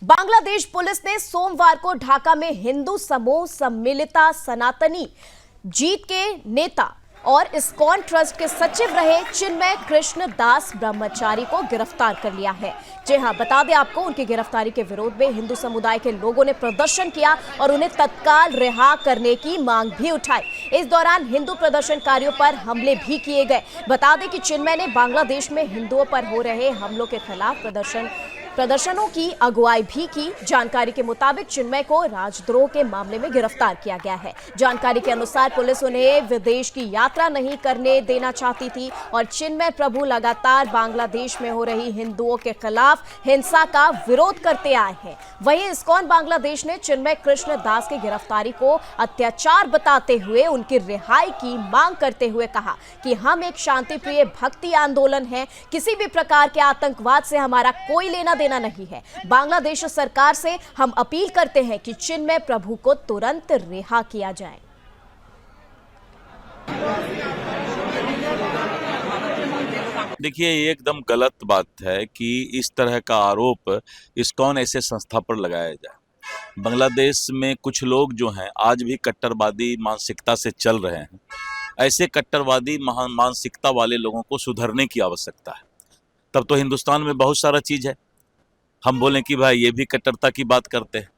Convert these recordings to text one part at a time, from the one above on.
Bangladesh police ने सोमवार को ढाका में हिंदू समूह सम्मिलिता सनातनी जीत के नेता और इस्कॉन ट्रस्ट के सचिव रहे चिन्मय कृष्ण दास ब्रह्मचारी को गिरफ्तार कर लिया है। जी हां, बता दें आपको, उनकी गिरफ्तारी के विरोध में हिंदू समुदाय के लोगों ने प्रदर्शन किया और उन्हें तत्काल रिहा करने की मांग भी उठाई। इस दौरान हिंदू प्रदर्शनकारियों पर हमले भी किए गए। बता दें कि चिन्मय ने बांग्लादेश में हिंदुओं पर हो रहे हमलों के खिलाफ प्रदर्शनों की अगुवाई भी की। जानकारी के मुताबिक चिन्मय को राजद्रोह के मामले में गिरफ्तार किया गया है। जानकारी के अनुसार पुलिस उन्हें विदेश की यात्रा नहीं करने देना चाहती थी और चिन्मय प्रभु लगातार बांग्लादेश में हो रही हिंदुओं के खिलाफ हिंसा का विरोध करते आए हैं। वहीं इस्कॉन बांग्लादेश ने चिन्मय कृष्ण दास की गिरफ्तारी को अत्याचार बताते हुए उनकी रिहाई की मांग करते हुए कहा कि हम एक शांतिप्रिय भक्ति आंदोलन है, किसी भी प्रकार के आतंकवाद से हमारा कोई लेना देना नहीं है। बांग्लादेश सरकार से हम अपील करते हैं कि चिन्मय प्रभु को तुरंत रिहा किया जाए। देखिए, ये एकदम गलत बात है कि इस तरह का आरोप इस्कॉन ऐसे संस्था पर लगाया जाए। बांग्लादेश में कुछ लोग जो हैं आज भी कट्टरवादी मानसिकता से चल रहे हैं। ऐसे कट्टरवादी मानसिकता वाले लोगों को सुधरने की आवश्यकता है। तब तो हिंदुस्तान में बहुत सारा चीज़ है, हम बोलें कि भाई ये भी कट्टरता की बात करते हैं,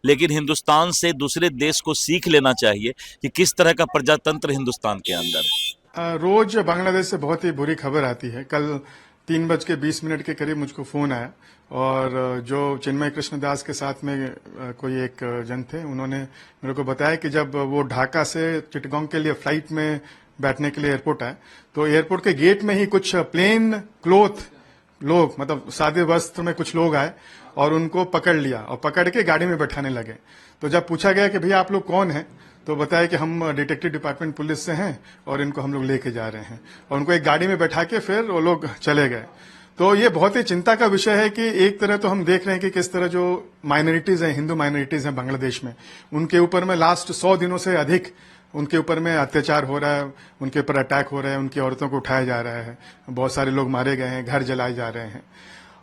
लेकिन हिंदुस्तान से दूसरे देश को सीख लेना चाहिए कि किस तरह का प्रजातंत्र हिंदुस्तान के अंदर है। रोज बांग्लादेश से बहुत ही बुरी खबर आती है। कल 3:20 के करीब मुझको फोन आया और जो चिन्मय कृष्ण दास के साथ में कोई एक जन थे, उन्होंने मेरे को बताया कि जब वो ढाका से चिटगांव के लिए फ्लाइट में बैठने के लिए एयरपोर्ट आए तो एयरपोर्ट के गेट में ही कुछ प्लेन क्लोथ लोग, मतलब सादे वस्त्र में कुछ लोग आए और उनको पकड़ लिया और पकड़ के गाड़ी में बैठाने लगे। तो जब पूछा गया कि भैया आप लोग कौन हैं, तो बताया कि हम डिटेक्टिव डिपार्टमेंट पुलिस से हैं और इनको हम लोग लेके जा रहे हैं, और उनको एक गाड़ी में बैठा के फिर वो लोग चले गए। तो ये बहुत ही चिंता का विषय है कि एक तरह तो हम देख रहे हैं कि किस तरह जो माइनॉरिटीज हैं, हिंदू माइनॉरिटीज हैं बांग्लादेश में, उनके ऊपर में लास्ट 100 दिनों से अधिक उनके ऊपर में अत्याचार हो रहा है, उनके ऊपर अटैक हो रहा है, उनकी औरतों को उठाया जा रहा है, बहुत सारे लोग मारे गए हैं, घर जलाए जा रहे हैं।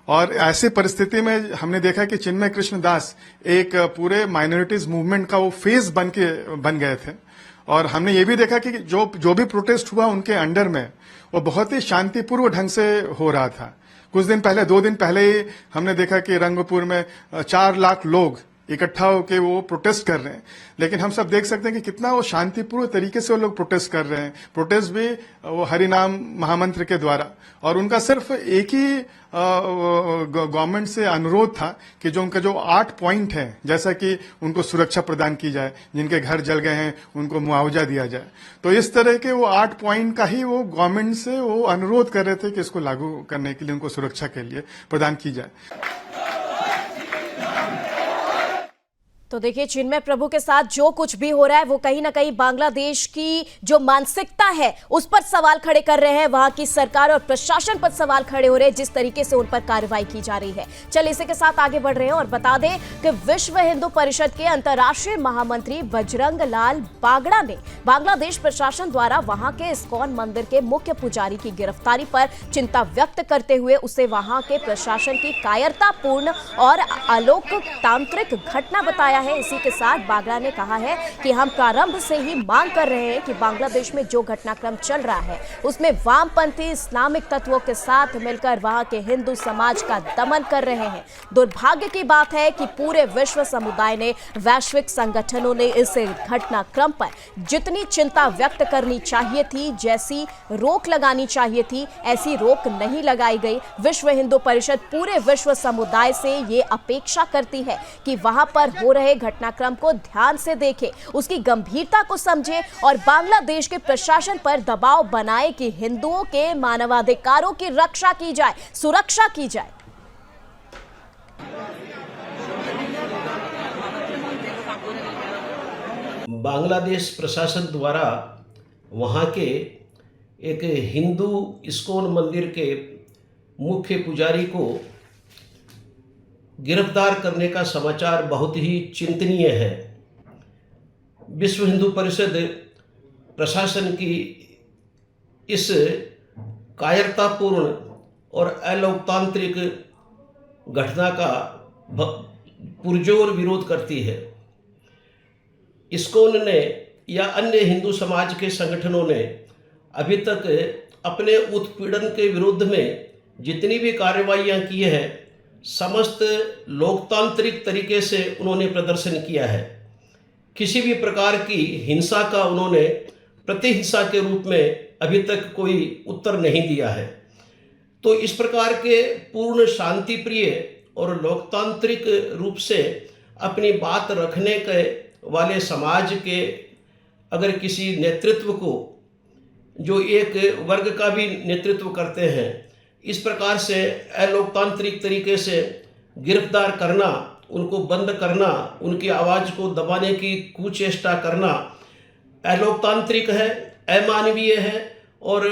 और ऐसी परिस्थिति में हमने देखा कि चिन्मय कृष्ण दास एक पूरे माइनॉरिटीज मूवमेंट का वो फेस बन गए थे। और हमने ये भी देखा कि जो भी प्रोटेस्ट हुआ उनके अंडर में वो बहुत ही शांतिपूर्व ढंग से हो रहा था। कुछ दिन पहले, 2 दिन पहले ही हमने देखा कि रंगपुर में 4 लाख लोग इकट्ठा होकर वो प्रोटेस्ट कर रहे हैं, लेकिन हम सब देख सकते हैं कि कितना वो शांतिपूर्ण तरीके से वो लोग प्रोटेस्ट कर रहे हैं। प्रोटेस्ट भी वो हरिनाम महामंत्र के द्वारा, और उनका सिर्फ एक ही गवर्नमेंट से अनुरोध था कि जो उनका जो 8 पॉइंट है, जैसा कि उनको सुरक्षा प्रदान की जाए, जिनके घर जल गए हैं उनको मुआवजा दिया जाए। तो इस तरह के वो 8 पॉइंट का ही वो गवर्नमेंट से वो अनुरोध कर रहे थे कि इसको लागू करने के लिए, उनको सुरक्षा के लिए प्रदान की जाए। तो देखिए, चिन्मय प्रभु के साथ जो कुछ भी हो रहा है वो कहीं ना कहीं बांग्लादेश की जो मानसिकता है उस पर सवाल खड़े कर रहे हैं। वहां की सरकार और प्रशासन पर सवाल खड़े हो रहे हैं जिस तरीके से उन पर कार्रवाई की जा रही है। चलिए इसी के साथ आगे बढ़ रहे हैं और बता दें कि विश्व हिंदू परिषद के अंतर्राष्ट्रीय महामंत्री बजरंग लाल बागड़ा ने बांग्लादेश प्रशासन द्वारा वहां के इस्कॉन मंदिर के मुख्य पुजारी की गिरफ्तारी पर चिंता व्यक्त करते हुए उसे वहां के प्रशासन की कायरतापूर्ण और अलोकतांत्रिक घटना बताया है। इसी के साथ बागड़ा ने कहा है कि हम प्रारंभ से ही मांग कर रहे हैं कि बांग्लादेश में जो घटनाक्रम चल रहा है उसमें वामपंथी इस्लामिक तत्वों के साथ मिलकर वहां के हिंदू समाज का दमन कर रहे हैं। दुर्भाग्य की बात है कि पूरे विश्व समुदाय ने, वैश्विक संगठनों ने इस घटनाक्रम पर जितनी चिंता व्यक्त करनी चाहिए थी, जैसी रोक लगानी चाहिए थी, ऐसी रोक नहीं लगाई गई। विश्व हिंदू परिषद पूरे विश्व समुदाय से ये अपेक्षा करती है कि वहां पर हो रहे घटनाक्रम को ध्यान से देखे, उसकी गंभीरता को समझे और बांग्लादेश के प्रशासन पर दबाव बनाए कि हिंदुओं के मानवाधिकारों की रक्षा की जाए, सुरक्षा की जाए। बांग्लादेश प्रशासन द्वारा वहां के एक हिंदू इस्कॉन मंदिर के मुख्य पुजारी को गिरफ्तार करने का समाचार बहुत ही चिंतनीय है। विश्व हिंदू परिषद प्रशासन की इस कायरतापूर्ण और अलोकतांत्रिक घटना का पुरजोर विरोध करती है। इस्कॉन ने या अन्य हिंदू समाज के संगठनों ने अभी तक अपने उत्पीड़न के विरुद्ध में जितनी भी कार्रवाइयाँ की है, समस्त लोकतांत्रिक तरीके से उन्होंने प्रदर्शन किया है। किसी भी प्रकार की हिंसा का उन्होंने प्रतिहिंसा के रूप में अभी तक कोई उत्तर नहीं दिया है। तो इस प्रकार के पूर्ण शांति प्रिय और लोकतांत्रिक रूप से अपनी बात रखने के वाले समाज के अगर किसी नेतृत्व को, जो एक वर्ग का भी नेतृत्व करते हैं, इस प्रकार से अलोकतांत्रिक तरीके से गिरफ्तार करना, उनको बंद करना, उनकी आवाज़ को दबाने की कुचेष्टा करना अलोकतांत्रिक है, अमानवीय है और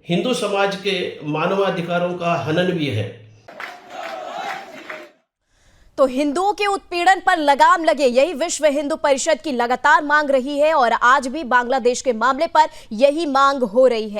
हिंदू समाज के मानवाधिकारों का हनन भी है। तो हिंदुओं के उत्पीड़न पर लगाम लगे, यही विश्व हिंदू परिषद की लगातार मांग रही है और आज भी बांग्लादेश के मामले पर यही मांग हो रही है।